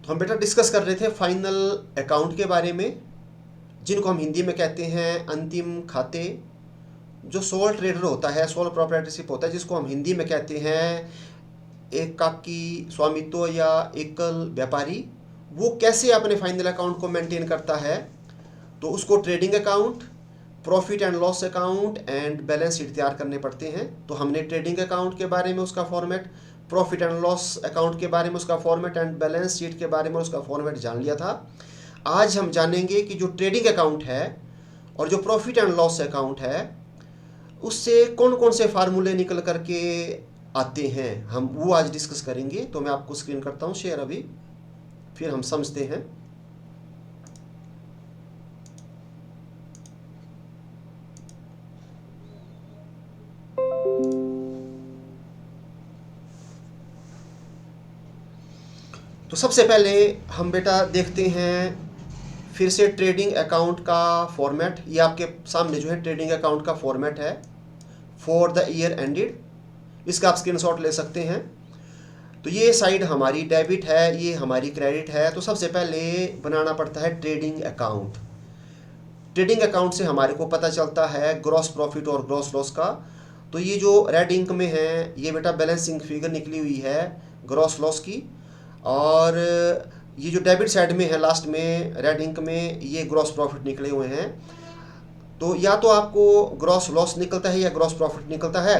तो हम बेटा डिस्कस कर रहे थे फाइनल अकाउंट के बारे में, जिनको हम हिंदी में कहते हैं अंतिम खाते। जो सोल ट्रेडर होता है, सोल प्रोप्राइटरशिप होता है, जिसको हम हिंदी में कहते हैं एकाकी स्वामित्व या एकल व्यापारी, वो कैसे अपने फाइनल अकाउंट को मेंटेन करता है। तो उसको trading account, profit and loss account and balance sheet तैयार करने पड़ते हैं। तो हमने ट्रेडिंग अकाउंट के बारे में उसका format, profit and loss account के बारे में उसका फॉर्मेट एंड बैलेंस शीट के बारे में उसका फॉर्मेट जान लिया था। आज हम जानेंगे कि जो ट्रेडिंग अकाउंट है और जो प्रॉफिट एंड लॉस अकाउंट है, उससे कौन कौन से फार्मूले निकल करके आते हैं, हम वो आज डिस्कस करेंगे। तो मैं आपको स्क्रीन करता हूँ शेयर अभी, फिर हम समझते हैं। तो सबसे पहले हम बेटा देखते हैं फिर से ट्रेडिंग अकाउंट का फॉर्मेट। ये आपके सामने जो है ट्रेडिंग अकाउंट का फॉर्मेट है फॉर द ईयर एंडेड। इसका आप स्क्रीनशॉट ले सकते हैं। तो ये साइड हमारी डेबिट है, ये हमारी क्रेडिट है। तो सबसे पहले बनाना पड़ता है ट्रेडिंग अकाउंट। ट्रेडिंग अकाउंट से हमारे को पता चलता है ग्रॉस प्रॉफिट और ग्रॉस लॉस का। तो ये जो रेड इंक में है, ये बेटा बैलेंसिंग फिगर निकली हुई है ग्रॉस लॉस की, और ये जो डेबिट साइड में है लास्ट में रेड इंक में, ये ग्रॉस प्रॉफिट निकले हुए हैं। तो या तो आपको ग्रॉस लॉस निकलता है या ग्रॉस प्रॉफिट निकलता है।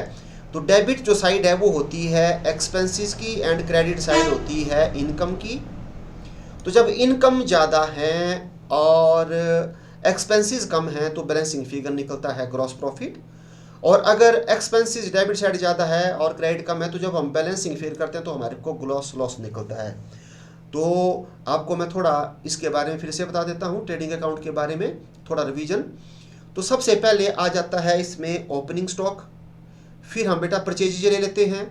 तो डेबिट जो साइड है वो होती है एक्सपेंसेस की, एंड क्रेडिट साइड होती है इनकम की। तो जब इनकम ज़्यादा है और एक्सपेंसेस कम हैं तो बैलेंसिंग फिगर निकलता है ग्रॉस प्रॉफिट। और अगर एक्सपेंसेस डेबिट साइड ज़्यादा है और क्रेडिट कम है तो जब हम बैलेंसिंग फिगर करते हैं तो हमारे को ग्रॉस लॉस निकलता है। तो आपको मैं थोड़ा इसके बारे में फिर से बता देता हूँ, ट्रेडिंग अकाउंट के बारे में थोड़ा रिवीजन। तो सबसे पहले आ जाता है इसमें ओपनिंग स्टॉक, फिर हम बेटा परचेजेज ले लेते हैं,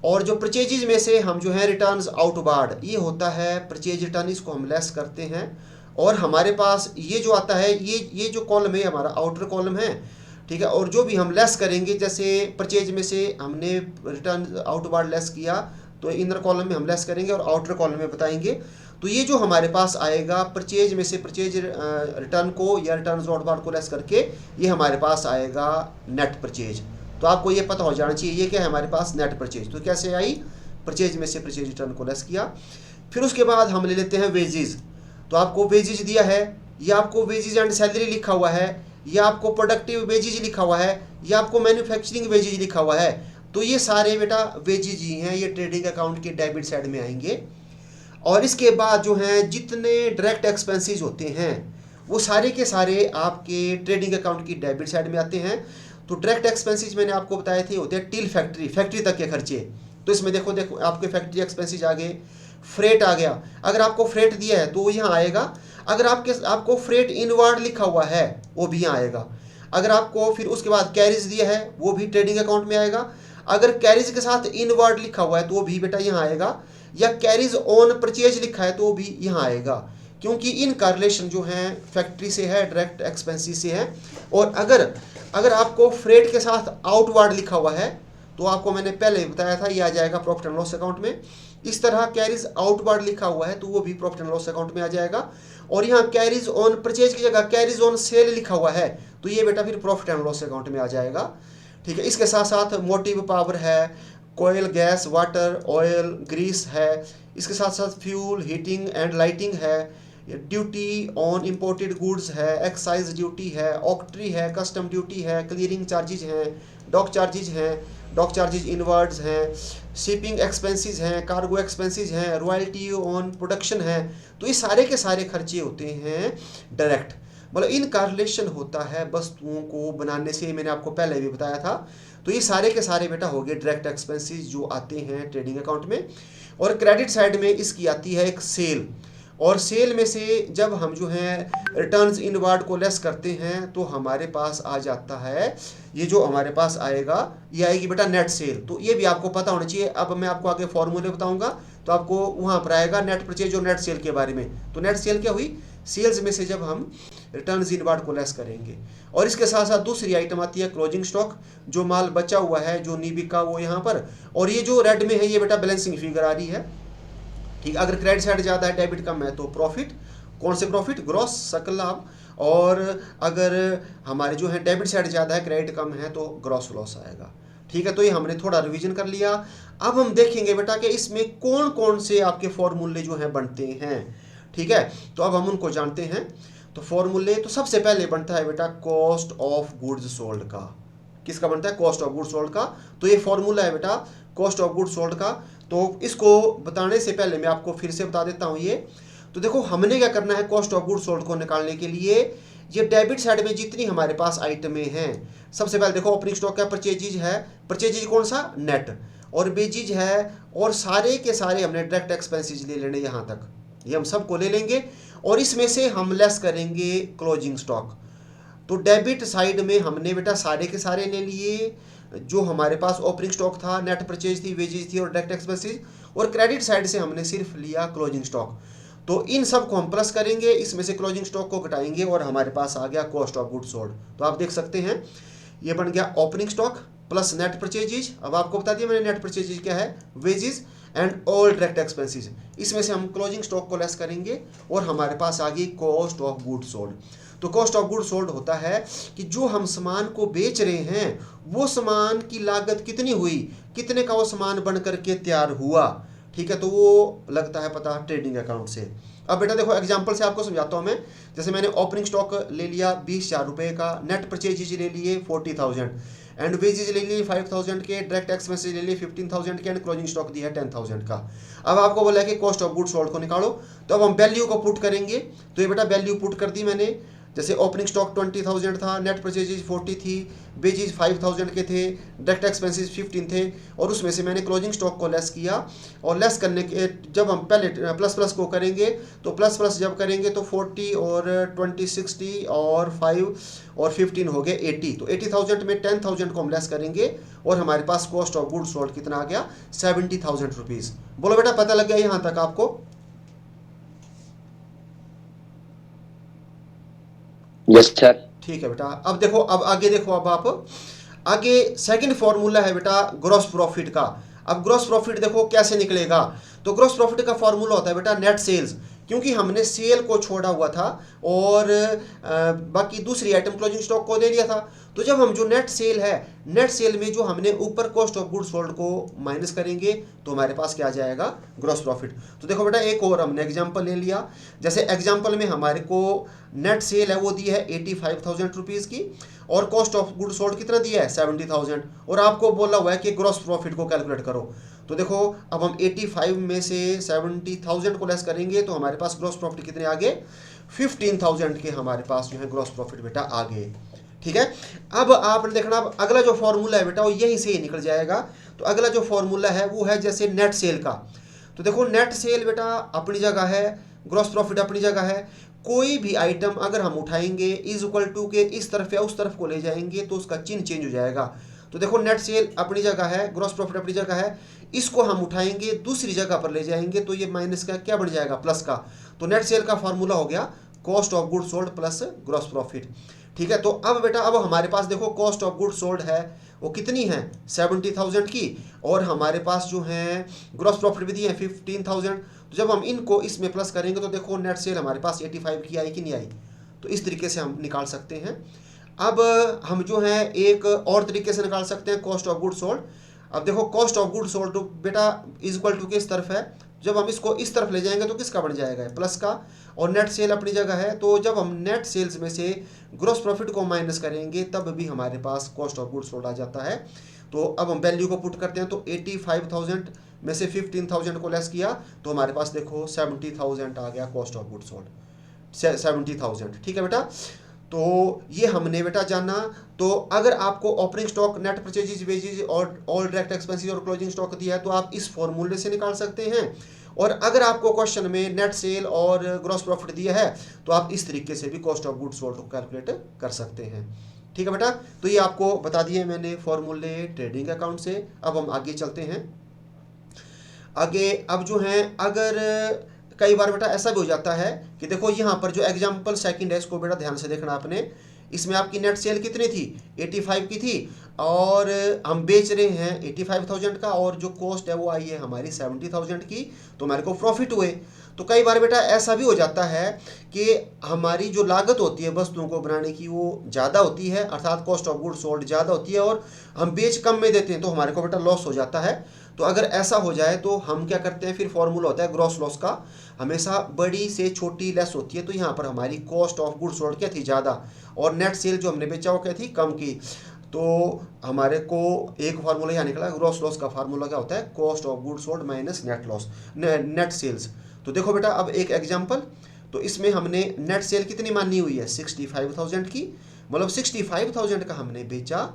और जो परचेजेज में से हम जो है रिटर्न्स आउटवार्ड, ये होता है परचेज रिटर्न, इसको हम लेस करते हैं। और हमारे पास ये जो आता है, ये जो कॉलम है हमारा आउटर कॉलम है, ठीक है। और जो भी हम लेस करेंगे, जैसे परचेज में से हमने रिटर्न आउटवार्ड लेस किया तो इनर कॉलम में हम लेस करेंगे और आउटर कॉलम में बताएंगे। तो ये जो हमारे पास आएगा परचेज में से परचेज रिटर्न को या रिटर्न आउटवार्ड को लेस करके, ये हमारे पास आएगा नेट परचेज। तो आपको ये पता हो जाना चाहिए ये क्या है हमारे पास नेट परचेज। तो कैसे आई, परचेज में से परचेज रिटर्न को लेस किया। फिर उसके बाद हम ले लेते हैं वेजेस। तो आपको वेजेज दिया है, या आपको वेजेज एंड सैलरी लिखा हुआ है, या आपको प्रोडक्टिव वेजेज लिखा हुआ है, या आपको मैन्युफैक्चरिंग वेजेज लिखा हुआ है। तो ये सारे बेटा वेजेज ही हैं, ये ट्रेडिंग अकाउंट के डेबिट साइड में आएंगे। और इसके बाद जो हैं जितने डायरेक्ट एक्सपेंसेस होते हैं वो सारे के सारे आपके ट्रेडिंग अकाउंट की डेबिट साइड में आते हैं। तो डायरेक्ट एक्सपेंसेस मैंने आपको बताए थे होते हैं टिल फैक्ट्री तक के खर्चे। तो इसमें देखो आपके फैक्ट्री एक्सपेंसेस आ गए, फ्रेट आ गया। अगर आपको फ्रेट दिया है तो वो यहाँ आएगा। अगर आपको फ्रेट इनवार्ड लिखा हुआ है वो भी यहाँ आएगा। अगर आपको फिर उसके बाद कैरिज दिया है वो भी ट्रेडिंग अकाउंट में आएगा। अगर कैरिज के साथ इनवार्ड लिखा हुआ है तो वो भी बेटा यहाँ आएगा, या कैरिज ऑन परचेज लिखा है तो वो भी यहाँ आएगा, क्योंकि इनका रिलेशन जो है फैक्ट्री से है, डायरेक्ट एक्सपेंसेस से है। और अगर आपको फ्रेट के साथ आउटवार्ड लिखा हुआ है तो आपको मैंने पहले बताया था ये आ जाएगा प्रॉफिट एंड लॉस अकाउंट में। इस तरह कैरिज आउटवार्ड लिखा हुआ है तो वो भी प्रॉफिट एंड लॉस अकाउंट में आ जाएगा। और यहाँ कैरिज ऑन परचेज की जगह कैरिज ऑन सेल लिखा हुआ है तो ये बेटा फिर प्रॉफिट एंड लॉस अकाउंट में आ जाएगा, ठीक है। इसके साथ साथ मोटिव पावर है, कोयल, गैस, वाटर, ऑयल, ग्रीस है। इसके साथ साथ फ्यूल, हीटिंग एंड लाइटिंग है, ड्यूटी ऑन इंपोर्टेड गुड्स है, एक्साइज ड्यूटी है, ऑक्ट्री है, कस्टम ड्यूटी है, क्लियरिंग चार्जेज हैं, डॉक चार्जेज हैं, डॉक चार्जेज इनवर्ड्स हैं, शिपिंग एक्सपेंसेस हैं, कार्गो एक्सपेंसेस हैं, रॉयल्टी ऑन प्रोडक्शन है। तो ये सारे के सारे खर्चे होते हैं डायरेक्ट, मतलब इनका रिलेशन होता है वस्तुओं को बनाने से, मैंने आपको पहले भी बताया था। तो ये सारे के सारे बेटा हो गए डायरेक्ट एक्सपेंसेस जो आते हैं ट्रेडिंग अकाउंट में। और क्रेडिट साइड में इसकी आती है एक सेल, और सेल में से जब हम जो है रिटर्न्स इनवार्ड को लेस करते हैं तो हमारे पास आ जाता है, ये जो हमारे पास आएगा ये आएगी बेटा नेट सेल। तो ये भी आपको पता होना चाहिए। अब मैं आपको आगे फॉर्मूले बताऊंगा तो आपको वहाँ पर आएगा नेट परचेज और नेट सेल के बारे में। तो नेट सेल क्या हुई, सेल्स में से जब हम रिटर्न्स इनवार्ड को लेस करेंगे। और इसके साथ साथ दूसरी आइटम आती है क्लोजिंग स्टॉक, जो माल बचा हुआ है जो नहीं बिका वो यहाँ पर। और ये जो रेड में है ये बेटा बैलेंसिंग फिगर आ रही है। ठीक, अगर क्रेडिट साइड ज़्यादा है डेबिट कम है तो प्रॉफिट, कौन से प्रॉफिट, ग्रॉस सकल लाभ। और अगर हमारे जो है डेबिट साइड ज़्यादा है क्रेडिट कम है तो ग्रॉस लॉस आएगा। ठीक है, तो ये हमने थोड़ा रिवीजन कर लिया। अब हम देखेंगे बेटा कि इसमें कौन कौन से आपके फॉर्मूले जो हैं बनते हैं। ठीक है, तो अब हम उनको जानते हैं। तो फॉर्मूले, तो सबसे पहले बनता है बेटा कॉस्ट ऑफ गुड्स सोल्ड का। किसका बनता है, कॉस्ट ऑफ गुड्स सोल्ड का। तो ये फॉर्मूला है बेटा कॉस्ट ऑफ गुड्स सोल्ड का। तो इसको बताने से पहले मैं आपको फिर से बता देता हूँ ये। तो देखो हमने क्या करना है, कॉस्ट ऑफ गुड्स सोल्ड को निकालने के लिए ये डेबिट साइड में जितनी हमारे पास आइटमें हैं, सबसे पहले देखो ओपनिंग स्टॉक का परचेजेज है, परचेजेज कौन सा, नेट, और बेजीज है, और सारे के सारे हमने डायरेक्ट एक्सपेंसेस ले लेने यहाँ तक, ये हम सबको ले लेंगे और इसमें से हम लेस करेंगे क्लोजिंग स्टॉक। तो डेबिट साइड में हमने बेटा सारे के सारे ले लिए, जो हमारे पास ओपनिंग स्टॉक था, नेट परचेज थी, वेजेज थी और डायरेक्ट एक्सपेंसेस, और क्रेडिट साइड से हमने सिर्फ लिया क्लोजिंग स्टॉक। तो इन सब को हम प्लस करेंगे, इसमें से क्लोजिंग स्टॉक को घटाएंगे और हमारे पास आ गया कॉस्ट ऑफ गुड्स सोल्ड। तो आप देख सकते हैं ये बन गया opening stock plus net purchases. अब आपको बता दिया मैंने नेट परचेजेज क्या है, wages and all direct expenses. इसमें से हम क्लोजिंग स्टॉक को लेस करेंगे और हमारे पास आ गई कॉस्ट ऑफ गुड्स सोल्ड। तो कॉस्ट ऑफ गुड्स सोल्ड होता है कि जो हम सामान को बेच रहे हैं वो सामान की लागत कितनी हुई, कितने का वो सामान बन करके तैयार हुआ। ठीक है, तो वो लगता है पता ट्रेडिंग अकाउंट से। अब बेटा देखो एग्जांपल से आपको समझाता हूँ मैं। जैसे मैंने ओपनिंग स्टॉक ले लिया 20,000 रुपये का, नेट परचेजेज ले लिए 40,000 एंड वेजेज ले लिए 5,000 के, डायरेक्ट एक्सपेंसेज ले लिए 15,000 के एंड क्लोजिंग स्टॉक दिया है 10,000 का। अब आपको बोला है कि कॉस्ट ऑफ गुड्स सोल्ड को निकालो, तो अब हम वैल्यू को पुट करेंगे। तो ये बेटा वैल्यू पुट कर दी मैंने। जैसे ओपनिंग स्टॉक 20,000 था, नेट परचेजेज 40 थी, वेजेज 5,000 के थे, डायरेक्ट एक्सपेंसेस 15 थे, और उसमें से मैंने क्लोजिंग स्टॉक को लेस किया। और लेस करने के जब हम पहले प्लस प्लस को करेंगे तो प्लस प्लस जब करेंगे तो 40 और 20 60 और 5 और 15 हो गए 80। तो 80,000 में 10,000 को हम लेस करेंगे और हमारे पास कॉस्ट ऑफ गुड्स सोल्ड कितना आ गया, 70,000 रुपीज़। बोलो बेटा पता लग गया यहाँ तक आपको? Yes sir. ठीक है बेटा। अब देखो, अब आगे देखो, अब आप आगे सेकंड फॉर्मूला है बेटा ग्रॉस प्रॉफिट का। अब ग्रॉस प्रॉफिट देखो कैसे निकलेगा। तो ग्रॉस प्रॉफिट का फॉर्मूला होता है बेटा नेट सेल्स, क्योंकि हमने सेल को छोड़ा हुआ था और बाकी दूसरी आइटम क्लोजिंग स्टॉक को ले लिया था। तो जब हम जो नेट सेल है, नेट सेल में जो हमने ऊपर कॉस्ट ऑफ गुड्स सोल्ड को माइनस करेंगे तो हमारे पास क्या आ जाएगा, ग्रॉस प्रॉफिट। तो देखो बेटा एक और हमने एग्जांपल ले लिया। जैसे एग्जांपल में हमारे को नेट सेल है वो दी है 85,000 रुपीज़ की और कॉस्ट ऑफ गुड्स सोल्ड कितना दिया है, 70,000, और आपको बोला हुआ है कि ग्रॉस प्रॉफिट को कैलकुलेट करो। तो देखो अब हम 85 में से 70,000 को लेस करेंगे तो हमारे पास ग्रॉस प्रॉफिट कितने आ गए, 15,000 के हमारे पास जो है ग्रॉस प्रॉफिट बेटा आ गए। ठीक है, अब आपने देखना अब अगला जो फॉर्मूला है बेटा वो यहीं से ही निकल जाएगा। तो अगला जो फॉर्मूला है वो है जैसे नेट सेल का। तो देखो नेट सेल बेटा अपनी जगह है, ग्रॉस प्रॉफिट अपनी जगह है। कोई भी आइटम अगर हम उठाएंगे इज इक्वल टू के इस तरफ या उस तरफ को ले जाएंगे तो उसका चिन्ह चेंज हो जाएगा। तो देखो नेट सेल अपनी जगह है, ग्रॉस प्रॉफिट अपनी जगह है, इसको हम उठाएंगे दूसरी जगह पर ले जाएंगे तो ये माइनस का क्या बन जाएगा, प्लस का। तो नेट सेल का फॉर्मूला हो गया cost of goods sold plus gross profit. ठीक है, तो अब बेटा अब हमारे पास देखो कॉस्ट ऑफ गुड्स सोल्ड है वो कितनी है, 70,000 की, और हमारे पास जो है ग्रॉस प्रॉफिट भी दी है 15,000। तो जब हम इनको इसमें प्लस करेंगे तो देखो नेट सेल हमारे पास 85 की आई कि नहीं आई। तो इस तरीके से हम निकाल सकते हैं। अब हम जो है एक और तरीके से निकाल सकते हैं कॉस्ट ऑफ गुड्स सोल्ड। अब देखो कॉस्ट ऑफ गुड्स सोल्ड तो बेटा इज इक्वल टू किस तरफ है, जब हम इसको इस तरफ ले जाएंगे तो किसका बन जाएगा, प्लस का, और नेट सेल अपनी जगह है। तो जब हम नेट सेल्स में से ग्रॉस प्रॉफिट को माइनस करेंगे तब भी हमारे पास कॉस्ट ऑफ गुड्स सोल्ड आ जाता है। तो अब हम वैल्यू को पुट करते हैं। तो 85,000 में से 15,000 को लेस किया तो हमारे पास देखो 70,000 आ गया कॉस्ट ऑफ गुड्स सोल्ड, 70,000। ठीक है बेटा, तो ये हमने बेटा जाना। तो अगर आपको opening stock, net purchases, wages और ऑल डायरेक्ट एक्सपेंसेस और क्लोजिंग स्टॉक दिया है तो आप इस फॉर्मूले से निकाल सकते हैं। और अगर आपको क्वेश्चन में नेट सेल और ग्रॉस प्रॉफिट दिया है तो आप इस तरीके से भी कॉस्ट ऑफ गुड्स सोल्ड को कैलकुलेट कर सकते हैं। ठीक है बेटा, तो ये आपको बता दिए मैंने फॉर्मूले ट्रेडिंग अकाउंट से। अब हम आगे चलते हैं। आगे अब जो है अगर कई बार बेटा ऐसा भी हो जाता है कि देखो यहाँ पर जो एग्जाम्पल सेकंड है इसको बेटा ध्यान से देखना आपने। इसमें आपकी नेट सेल कितनी थी, 85 की थी, और हम बेच रहे हैं 85,000 का, और जो कॉस्ट है वो आई है हमारी 70,000 की, तो हमारे को प्रॉफिट हुए। तो कई बार बेटा ऐसा भी हो जाता है कि हमारी जो लागत होती है वस्तुओं को बनाने की वो ज़्यादा होती है, अर्थात कॉस्ट ऑफ गुड सोल्ड ज़्यादा होती है, और हम बेच कम में देते हैं, तो हमारे को बेटा लॉस हो जाता है। तो अगर ऐसा हो जाए तो हम क्या करते हैं, फिर फॉर्मूला होता है ग्रॉस लॉस का, हमेशा बड़ी से छोटी लेस होती है। तो यहाँ पर हमारी कॉस्ट ऑफ गुड सोल्ड क्या थी, ज़्यादा, और नेट सेल जो हमने बेचा वो क्या थी, कम की। तो हमारे को एक फार्मूला यहाँ निकला, ग्रॉस लॉस का फार्मूला क्या होता है, cost of good sold minus net loss, net sales. तो देखो बेटा अब एक एग्जांपल, तो इसमें हमने नेट सेल कितनी मानी हुई है, 65,000 की, मतलब 65,000 का हमने बेचा,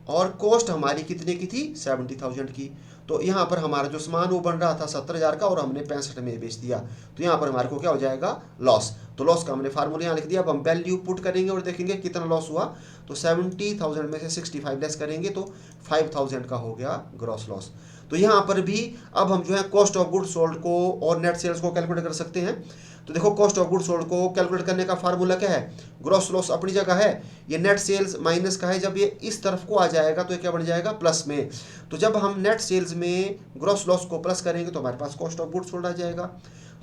और कॉस्ट हमारी कितने की थी, 70,000 की। तो यहाँ पर हमारा जो सामान वो बन रहा था 70,000 का, और हमने 65 में बेच दिया, तो यहाँ पर हमारे को क्या हो जाएगा, लॉस। तो लॉस का हमने फार्मूला यहाँ लिख दिया। अब हम वैल्यू पुट करेंगे और देखेंगे कितना लॉस हुआ। तो 70,000 में से 65 लेस करेंगे तो 5,000 का हो गया ग्रॉस लॉस। तो यहाँ पर भी अब हम जो है कॉस्ट ऑफ गुड सोल्ड को और नेट सेल्स को कैलकुलेट कर सकते हैं। तो देखो कॉस्ट ऑफ गुड सोल्ड को कैलकुलेट करने का फार्मूला क्या है, ग्रॉस लॉस अपनी जगह है, ये नेट सेल्स माइनस का है, जब ये इस तरफ को आ जाएगा तो ये क्या बन जाएगा, प्लस में। तो जब हम नेट सेल्स में ग्रॉस लॉस को प्लस करेंगे तो हमारे पास कॉस्ट ऑफ गुड सोल्ड आ जाएगा।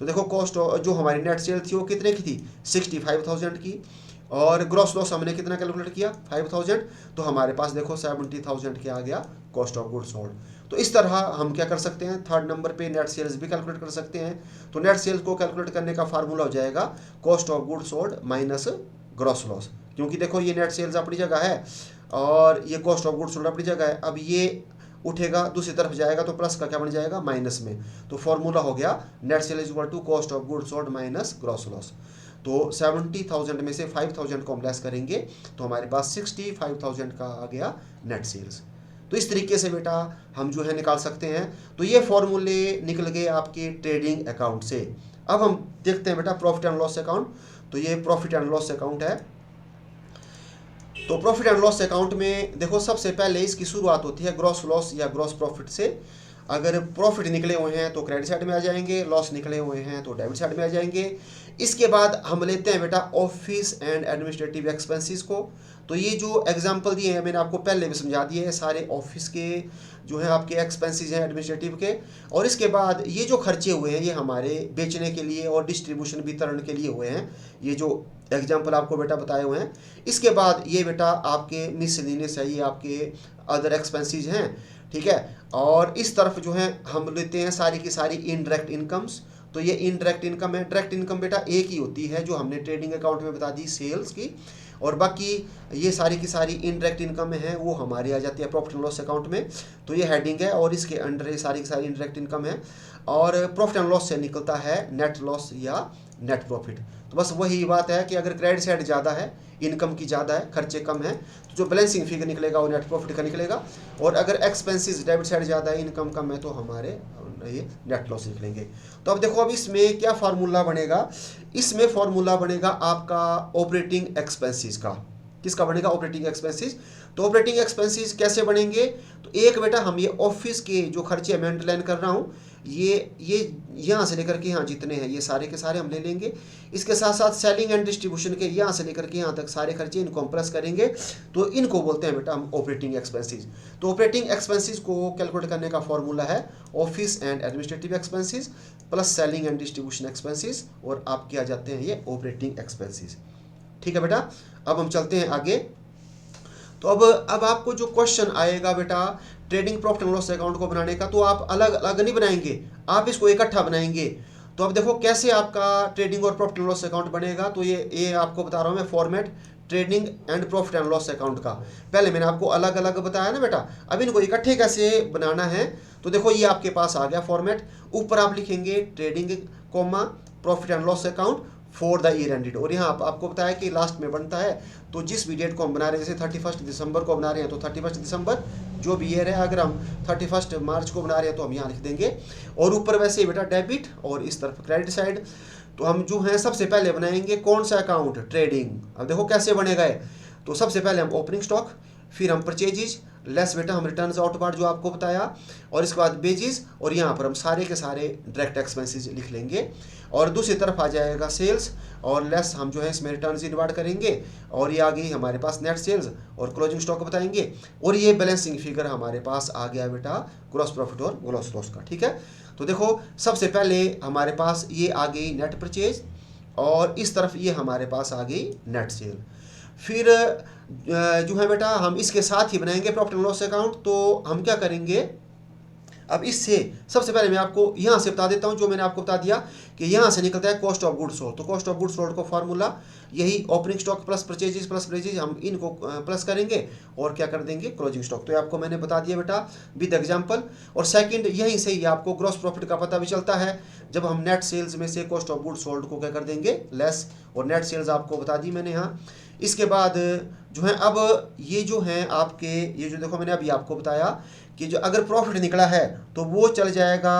तो देखो कॉस्ट जो हमारी नेट सेल थी वो कितने की थी, 65,000 की, और ग्रॉस लॉस हमने कितना कैलकुलेट किया, 5,000, तो हमारे पास देखो 70,000 के आ गया कॉस्ट ऑफ गुड सोल्ड। तो इस तरह हम क्या कर सकते हैं, थर्ड नंबर पे नेट सेल्स भी कैलकुलेट कर सकते हैं। तो नेट सेल्स को कैलकुलेट करने का फार्मूला हो जाएगा cost of good sold minus gross loss, क्योंकि देखो ये नेट सेल्स अपनी जगह है और ये कॉस्ट ऑफ गुड सोल्ड अपनी जगह है। अब ये उठेगा दूसरी तरफ जाएगा तो प्लस का क्या बन जाएगा, माइनस में। तो फॉर्मूला हो गया net sale is equal to cost of good sold minus gross loss. तो 70,000 में से 5,000 को हम लेस करेंगे तो हमारे पास 65,000 का आ गया नेट सेल्स। तो इस तरीके से बेटा हम जो है निकाल सकते हैं। तो ये फॉर्मूले निकल गए आपके ट्रेडिंग अकाउंट से। अब हम देखते हैं बेटा प्रॉफिट एंड लॉस अकाउंट। तो ये प्रॉफिट एंड लॉस अकाउंट है। तो प्रॉफिट एंड लॉस अकाउंट में देखो सबसे पहले इसकी शुरुआत होती है ग्रॉस लॉस या ग्रॉस प्रॉफिट से। अगर प्रॉफिट निकले हुए हैं तो क्रेडिट साइड में आ जाएंगे, लॉस निकले हुए हैं तो डेबिट साइड में आ जाएंगे। इसके बाद हम लेते हैं बेटा ऑफिस एंड एडमिनिस्ट्रेटिव एक्सपेंसेस को। तो ये जो एग्जांपल दिए हैं मैंने आपको पहले भी समझा दिए हैं, सारे ऑफिस के जो है आपके एक्सपेंसेस हैं एडमिनिस्ट्रेटिव के। और इसके बाद ये जो खर्चे हुए हैं ये हमारे बेचने के लिए और डिस्ट्रीब्यूशन वितरण के लिए हुए हैं, ये जो एग्जाम्पल आपको बेटा बताए हुए हैं। इसके बाद ये बेटा आपके मिसलेनियस है, ये आपके अदर एक्सपेंसेस हैं, ठीक है। और इस तरफ जो है हम लेते हैं सारी की सारी इनडायरेक्ट इनकम्स। तो ये इनडायरेक्ट इनकम है, डायरेक्ट इनकम बेटा एक ही होती है जो हमने ट्रेडिंग अकाउंट में बता दी सेल्स की, और बाकी ये सारी की सारी इनडायरेक्ट इनकम है वो हमारी आ जाती है प्रॉफिट एंड लॉस अकाउंट में। तो ये हेडिंग है और इसके अंडर ये सारी की सारी इनडायरेक्ट इनकम है। और प्रॉफिट एंड लॉस से निकलता है नेट लॉस या नेट प्रॉफिट। तो बस वही बात है कि अगर क्रेडिट साइड ज़्यादा है, इनकम की ज़्यादा है, खर्चे कम है, तो जो बैलेंसिंग फिगर निकलेगा वो नेट प्रॉफिट का निकलेगा। और अगर एक्सपेंसेस डेबिट साइड ज़्यादा है, इनकम कम है, तो हमारे ये नेट लॉस निकलेंगे। तो अब देखो अब इसमें क्या फार्मूला बनेगा, इसमें फार्मूला बनेगा आपका ऑपरेटिंग एक्सपेंसेस का। किसका बनेगा, ऑपरेटिंग एक्सपेंसेस। तो ऑपरेटिंग एक्सपेंसेस कैसे बनेंगे, तो एक बेटा हम ये ऑफिस के जो खर्चे मैं अंडरलाइन कर रहा हूँ, ये यहाँ से लेकर के यहाँ जितने हैं ये सारे के सारे हम ले लेंगे। इसके साथ साथ सेलिंग एंड डिस्ट्रीब्यूशन के यहाँ से लेकर के यहाँ तक सारे खर्चे इनको हम प्लस करेंगे, तो इनको बोलते हैं बेटा हम ऑपरेटिंग एक्सपेंसेस। तो ऑपरेटिंग एक्सपेंसेस को कैलकुलेट करने का फॉर्मूला है office and administrative expenses plus selling and distribution expenses, और आपके आ जाते हैं ये ऑपरेटिंग एक्सपेंसेस। ठीक है बेटा, अब हम चलते हैं आगे। तो अब आपको जो क्वेश्चन आएगा बेटा trading profit and loss account को बनाने का, तो आप अलग अलग नहीं बनाएंगे, आप इसको इकट्ठा बनाएंगे। तो अब देखो कैसे आपका ट्रेडिंग और प्रॉफिट एंड लॉस अकाउंट बनेगा। तो ये आपको बता रहा हूँ मैं format trading and profit and loss account का। पहले मैंने आपको अलग अलग बताया ना बेटा, अब इनको इकट्ठे कैसे बनाना है। तो देखो ये आपके पास आ गया फॉर्मेट। ऊपर आप लिखेंगे trading comma profit and loss account for the year ended, और यहाँ आपको बताया कि लास्ट में बनता है। तो जिस भी डेट को हम बना रहे हैं, जैसे 31 दिसंबर को बना रहे हैं तो 31 दिसंबर जो भी ईयर है, अगर हम 31 मार्च को बना रहे हैं तो हम यहाँ लिख देंगे। और ऊपर वैसे बेटा डेबिट और इस तरफ क्रेडिट साइड। तो हम जो है सबसे पहले बनाएंगे कौन सा अकाउंट, ट्रेडिंग। अब देखो कैसे बनेगा है। तो सबसे पहले हम ओपनिंग स्टॉक, फिर हम परचेजेज, लेस बेटा हम रिटर्न्स आउटवार्ड जो आपको बताया, और इसके बाद बेजिस, और यहाँ पर हम सारे के सारे डायरेक्ट एक्सपेंसेस लिख लेंगे, और दूसरी तरफ आ जाएगा सेल्स, और लेस हम जो है इसमें रिटर्न्स इन्वार्ड करेंगे, और ये आ गई हमारे पास नेट सेल्स, और क्लोजिंग स्टॉक बताएंगे, और ये बैलेंसिंग फिगर हमारे पास आ गया बेटा ग्रॉस प्रॉफिट और ग्रॉस लॉस का। ठीक है, तो देखो सबसे पहले हमारे पास ये आ गई नेट परचेज, और इस तरफ ये हमारे पास आ गई नेट सेल। फिर जो है बेटा हम इसके साथ ही बनाएंगे प्रॉफिट एंड लॉस अकाउंट। तो हम क्या करेंगे, अब इससे सबसे पहले मैं आपको यहाँ से बता देता हूँ, जो मैंने आपको बता दिया कि यहाँ से निकलता है कॉस्ट ऑफ गुड्स सोल्ड। तो कॉस्ट ऑफ गुड्स सोल्ड का फार्मूला यही opening stock plus purchases plus praises, हम इनको प्लस करेंगे और क्या कर देंगे क्लोजिंग स्टॉक। तो ये आपको मैंने बता दिया बेटा विद एग्जांपल। और सेकंड यहीं से ही आपको ग्रॉस प्रॉफिट का पता भी चलता है, जब हम नेट सेल्स में से कॉस्ट ऑफ गुड्स सोल्ड को क्या कर देंगे लेस, और नेट सेल्स आपको बता दी मैंने यहाँ। इसके बाद जो है अब ये जो है आपके, ये जो देखो मैंने अभी आपको बताया कि जो अगर प्रॉफिट निकला है तो वो चल जाएगा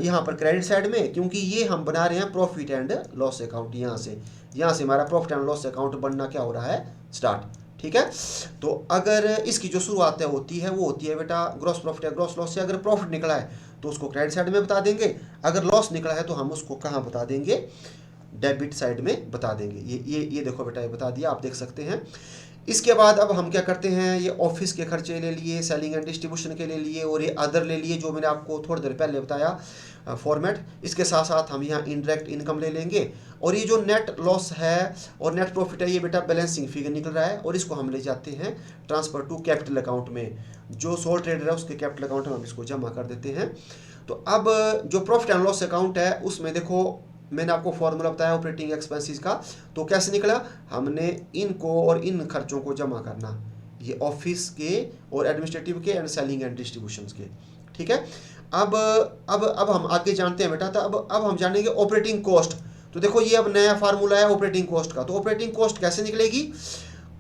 यहाँ पर क्रेडिट साइड में, क्योंकि ये हम बना रहे हैं प्रॉफिट एंड लॉस अकाउंट। यहाँ से हमारा प्रॉफिट एंड लॉस अकाउंट बनना क्या हो रहा है स्टार्ट। ठीक है, तो अगर इसकी जो शुरुआत होती है वो होती है बेटा ग्रॉस प्रॉफिट या ग्रॉस लॉस से। अगर प्रॉफिट निकला है तो उसको क्रेडिट साइड में बता देंगे, अगर लॉस निकला है तो हम उसको कहाँ बता देंगे, डेबिट साइड में बता देंगे। ये देखो बेटा ये बता दिया, आप देख सकते हैं। इसके बाद अब हम क्या करते हैं, ये ऑफिस के खर्चे ले लिए, सेलिंग एंड डिस्ट्रीब्यूशन के ले लिए, और ये अदर ले लिए जो मैंने आपको थोड़ी देर पहले बताया फॉर्मेट। इसके साथ साथ हम यहाँ इनडायरेक्ट इनकम ले लेंगे, और ये जो नेट लॉस है और नेट प्रॉफिट है ये बेटा बैलेंसिंग फिगर निकल रहा है, और इसको हम ले जाते हैं ट्रांसफर टू कैपिटल अकाउंट में। जो सोल ट्रेडर है उसके कैपिटल अकाउंट में हम इसको जमा कर देते हैं। तो अब जो प्रॉफिट एंड लॉस अकाउंट है उसमें देखो मैंने आपको फॉर्मूला बताया ऑपरेटिंग एक्सपेंसेस का। तो कैसे निकला, हमने इनको और इन खर्चों को जमा करना, ये ऑफिस के और एडमिनिस्ट्रेटिव के एंड सेलिंग एंड डिस्ट्रीब्यूशन के। ठीक है, अब हम आगे जानते हैं बेटा। तो अब हम जानेंगे ऑपरेटिंग कॉस्ट। तो देखो ये अब नया फार्मूला है ऑपरेटिंग कॉस्ट का। तो ऑपरेटिंग कॉस्ट कैसे निकलेगी,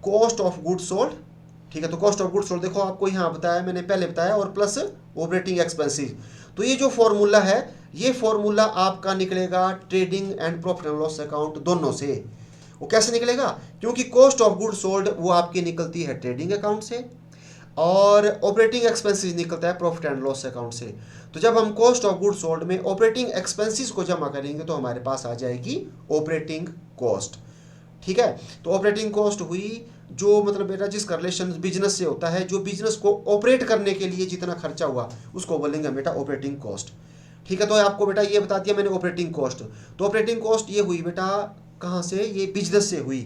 कॉस्ट ऑफ गुड्स सोल्ड। ठीक है, तो कॉस्ट ऑफ गुड्स सोल्ड देखो आपको यहाँ बताया मैंने पहले बताया, और प्लस ऑपरेटिंग एक्सपेंसेस। तो ये जो फॉर्मूला है ये फॉर्मूला आपका निकलेगा trading and profit and loss account दोनों से। वो कैसे निकलेगा, क्योंकि कॉस्ट ऑफ गुड्स सोल्ड वो आपकी निकलती है ट्रेडिंग अकाउंट से, और ऑपरेटिंग एक्सपेंसेस निकलता है प्रॉफिट एंड लॉस अकाउंट से। तो जब हम कॉस्ट ऑफ गुड्स सोल्ड में ऑपरेटिंग एक्सपेंसेस को जमा करेंगे तो हमारे पास आ जाएगी ऑपरेटिंग कॉस्ट। ठीक है, तो ऑपरेटिंग कॉस्ट हुई जो मतलब बेटा जिसका रिलेशन बिजनेस से होता है, जो बिजनेस को ऑपरेट करने के लिए जितना खर्चा हुआ उसको बोलेंगे बेटा ऑपरेटिंग कॉस्ट। ठीक है, तो आपको बेटा ये बता दिया मैंने ऑपरेटिंग कॉस्ट। तो ऑपरेटिंग कॉस्ट ये हुई बेटा कहाँ से, ये बिजनेस से हुई।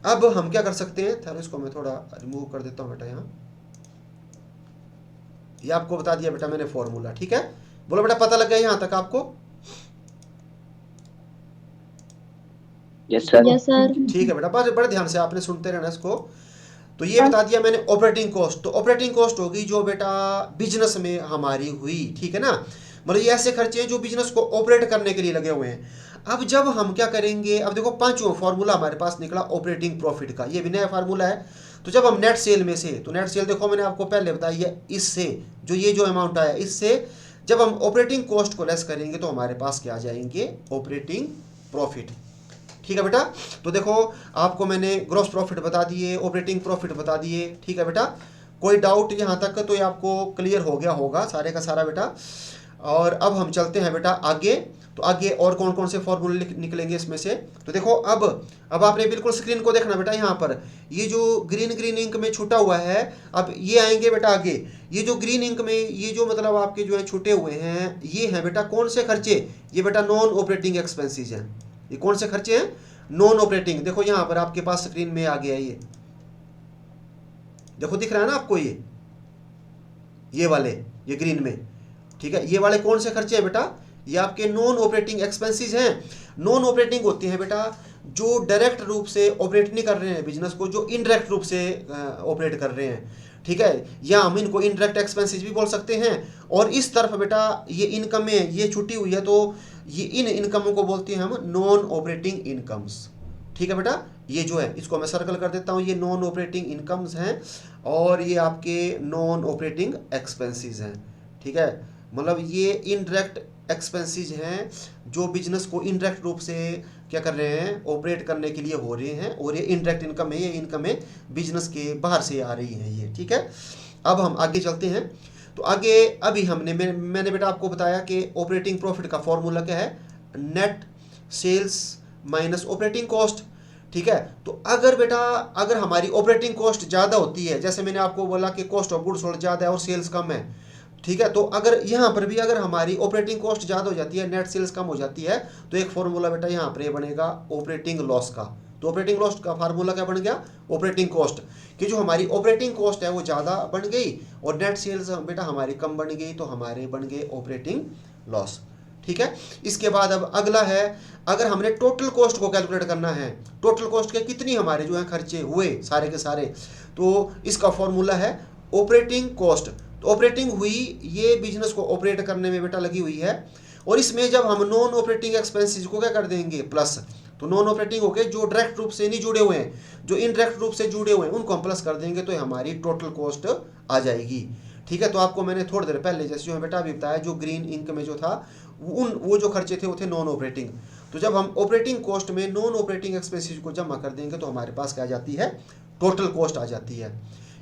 अब हम क्या कर सकते हैं, थोड़ा इसको मैं थोड़ा रिमूव कर देता हूँ बेटा यहाँ, ये आपको बता दिया बेटा मैंने फॉर्मूला। ठीक है, बोलो बेटा पता लग गया यहाँ तक आपको। Yes sir. ठीक है बेटा, बड़े ध्यान से आपने सुनते रहना इसको। तो ये बता दिया मैंने ऑपरेटिंग कॉस्ट। तो ऑपरेटिंग कॉस्ट होगी जो बेटा बिजनेस में हमारी हुई। ठीक है ना, मतलब ये ऐसे खर्चे हैं जो बिजनेस को ऑपरेट करने के लिए लगे हुए हैं। अब जब हम क्या करेंगे, अब देखो पांचवा फॉर्मूला हमारे पास निकला ऑपरेटिंग प्रॉफिट का, ये भी नया फार्मूला है। तो जब हम नेट सेल में से, तो नेट सेल देखो मैंने आपको पहले बताया इससे जो ये जो अमाउंट आया इससे जब हम ऑपरेटिंग कॉस्ट को लेस करेंगे तो हमारे पास क्या आ जाएंगे ऑपरेटिंग प्रॉफिट। ठीक है बेटा, तो देखो आपको मैंने ग्रॉस प्रॉफिट बता दिए, ऑपरेटिंग प्रॉफिट बता दिए। ठीक है बेटा, कोई डाउट यहाँ तक, तो ये आपको क्लियर हो गया होगा सारे का सारा बेटा। और अब हम चलते हैं बेटा आगे। तो आगे और कौन कौन से फॉर्मूले निकलेंगे इसमें से, तो देखो अब आपने बिल्कुल स्क्रीन को देखना बेटा। यहाँ पर ये जो ग्रीन इंक में छूटा हुआ है, अब ये आएंगे बेटा आगे। ये जो ग्रीन इंक में ये जो मतलब आपके जो है छूटे हुए हैं, ये हैं बेटा कौन से खर्चे, ये बेटा नॉन ऑपरेटिंग एक्सपेंसेस हैं। ये कौन से खर्चे हैं, नॉन ऑपरेटिंग। देखो यहाँ पर आपके पास स्क्रीन में आ गया, ये देखो दिख रहा है ना आपको, ये वाले ये ग्रीन में। ठीक है, ये वाले कौन से खर्चे हैं बेटा, ये आपके नॉन ऑपरेटिंग एक्सपेंसेस हैं। नॉन ऑपरेटिंग होती हैं बेटा जो डायरेक्ट रूप से ऑपरेट नहीं कर रहे हैं बिजनेस को, जो इनडायरेक्ट रूप से ऑपरेट कर रहे हैं। ठीक है, या हम इनको इनडायरेक्ट एक्सपेंसेस भी बोल सकते हैं। और इस तरफ बेटा ये इनकम है, ये छुट्टी हुई है, तो ये इन इनकमों को बोलते हैं हम नॉन ऑपरेटिंग इनकम्स। ठीक है बेटा, ये जो है इसको मैं सर्कल कर देता हूँ, ये नॉन ऑपरेटिंग इनकम्स हैं और ये आपके नॉन ऑपरेटिंग एक्सपेंसेस हैं। ठीक है, मतलब ये इनडायरेक्ट एक्सपेंसेस हैं जो बिजनेस को इनडायरेक्ट रूप से क्या कर रहे हैं, ऑपरेट करने के लिए हो रहे हैं। और ये इनडायरेक्ट इनकम है, ये इनकम है बिजनेस के बाहर से आ रही है ये। ठीक है, अब हम आगे चलते हैं। तो आगे अभी मैंने बेटा आपको बताया कि ऑपरेटिंग प्रॉफिट का फॉर्मूला क्या है, net sales minus operating cost. ठीक है, तो अगर बेटा अगर हमारी ऑपरेटिंग कॉस्ट ज़्यादा होती है, जैसे मैंने आपको बोला कि कॉस्ट ऑफ गुड्स सोल्ड ज़्यादा है और सेल्स कम है, ठीक है, तो अगर यहाँ पर भी अगर हमारी ऑपरेटिंग कॉस्ट ज़्यादा हो जाती है, नेट सेल्स कम हो जाती है, तो एक फॉर्मूला बेटा यहाँ पर बनेगा ऑपरेटिंग लॉस का। तो ऑपरेटिंग लॉस का फार्मूला क्या बन गया, ऑपरेटिंग कॉस्ट, कि जो हमारी ऑपरेटिंग कॉस्ट है वो ज़्यादा बन गई और नेट सेल्स बेटा हमारी कम बन गई, तो हमारे बन गए ऑपरेटिंग लॉस। ठीक है, इसके बाद अब अगला है, अगर हमने टोटल कॉस्ट को कैलकुलेट करना है, टोटल कॉस्ट के कितनी हमारे जो है खर्चे हुए सारे के सारे, तो इसका फॉर्मूला है ऑपरेटिंग कॉस्ट। तो ऑपरेटिंग हुई, ये बिजनेस को ऑपरेट करने में बेटा लगी हुई है, और इसमें जब हम नॉन ऑपरेटिंग एक्सपेंसेस को क्या कर देंगे, प्लस, तो नॉन ऑपरेटिंग हो गए जो डायरेक्ट रूप से नहीं जुड़े हुए हैं, जो इनडायरेक्ट रूप से जुड़े हुए हैं उनको हम प्लस कर देंगे, तो हमारी टोटल कॉस्ट आ जाएगी। ठीक है, तो आपको मैंने थोड़ी देर पहले जैसे जो बेटा अभी बताया, जो ग्रीन इंक में जो था वो जो खर्चे थे वो थे नॉन ऑपरेटिंग। तो जब हम ऑपरेटिंग कॉस्ट में नॉन ऑपरेटिंग एक्सपेंसेस को जमा कर देंगे तो हमारे पास क्या आ जाती है, टोटल कॉस्ट आ जाती है।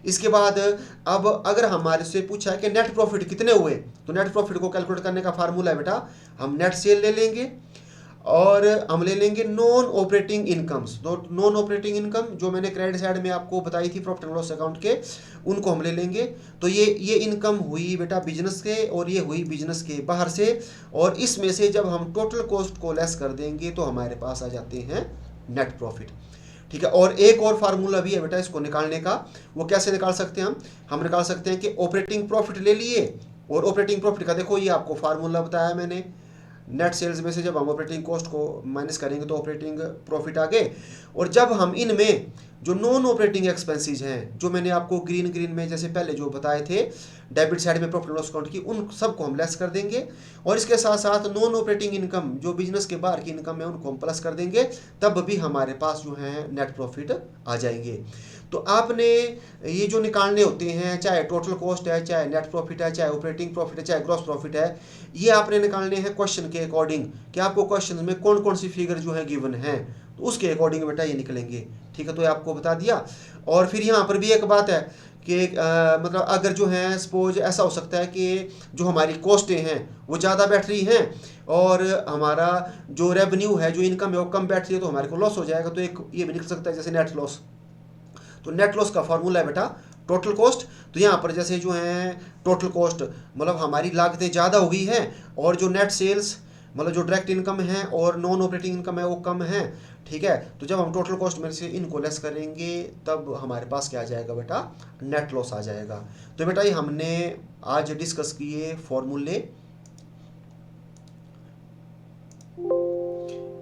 इसके बाद अब अगर हमारे से पूछा है कि नेट प्रॉफिट कितने हुए, तो नेट प्रॉफिट को कैलकुलेट करने का फार्मूला है बेटा, हम नेट सेल ले लेंगे और हम ले लेंगे नॉन ऑपरेटिंग इनकम्स। तो नॉन ऑपरेटिंग इनकम जो मैंने क्रेडिट साइड में आपको बताई थी प्रॉफिट एंड लॉस अकाउंट के, उनको हम ले लेंगे। तो ये इनकम हुई बेटा बिजनेस के और ये हुई बिजनेस के बाहर से, और इसमें से जब हम टोटल कॉस्ट को लेस कर देंगे तो हमारे पास आ जाते हैं नेट प्रॉफिट। ठीक है, और एक और फार्मूला भी है बेटा इसको निकालने का, वो कैसे निकाल सकते हैं हम निकाल सकते हैं कि ऑपरेटिंग प्रॉफिट ले लिए, और ऑपरेटिंग प्रॉफिट का देखो ये आपको फार्मूला बताया मैंने, नेट सेल्स में से जब हम ऑपरेटिंग कॉस्ट को माइनस करेंगे तो ऑपरेटिंग प्रॉफिट आ गए, और जब हम इनमें जो नॉन ऑपरेटिंग एक्सपेंसेस हैं, जो मैंने आपको ग्रीन में जैसे पहले जो बताए थे डेबिट साइड में प्रॉफिट एंड लॉस अकाउंट की, उन सबको हम लेस कर देंगे, और इसके साथ साथ नॉन ऑपरेटिंग इनकम जो बिजनेस के बाहर की इनकम है उनको हम प्लस कर देंगे, तब भी हमारे पास जो है नेट प्रॉफिट आ जाएंगे। तो आपने ये जो निकालने होते हैं, चाहे टोटल कॉस्ट है, चाहे नेट प्रॉफिट है, चाहे ऑपरेटिंग प्रॉफिट है, चाहे ग्रॉस प्रॉफिट है, ये आपने निकालने हैं क्वेश्चन के अकॉर्डिंग, कि आपको क्वेश्चन में कौन कौन सी फिगर जो है गिवन है, तो उसके अकॉर्डिंग बेटा ये निकलेंगे। ठीक है, तो ये आपको बता दिया। और फिर यहाँ पर भी एक बात है कि मतलब अगर जो है सपोज ऐसा हो सकता है कि जो हमारी कॉस्टें हैं वो ज़्यादा बैठ रही हैं और हमारा जो रेवेन्यू है, जो इनकम है वो कम बैठ रही है, तो हमारे को लॉस हो जाएगा। तो एक ये भी निकल सकता है जैसे नेट लॉस। तो नेट लॉस का फॉर्मूला है बेटा टोटल कॉस्ट। तो यहाँ पर जैसे जो है टोटल कॉस्ट मतलब हमारी लागतें ज़्यादा हो गई हैं, और जो नेट सेल्स मतलब जो डायरेक्ट इनकम है और नॉन ऑपरेटिंग इनकम है वो कम है। ठीक है, तो जब हम टोटल कॉस्ट में से इनको लेस करेंगे तब हमारे पास क्या आ जाएगा बेटा, नेट लॉस आ जाएगा। तो बेटा ये हमने आज डिस्कस किए फॉर्मूले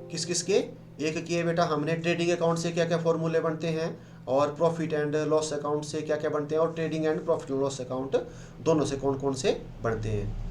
किस किस के, एक किए बेटा हमने ट्रेडिंग अकाउंट से क्या क्या फॉर्मूले बनते हैं, और प्रॉफिट एंड लॉस अकाउंट से क्या क्या बनते हैं, और trading and profit and loss account दोनों से कौन कौन से बनते हैं।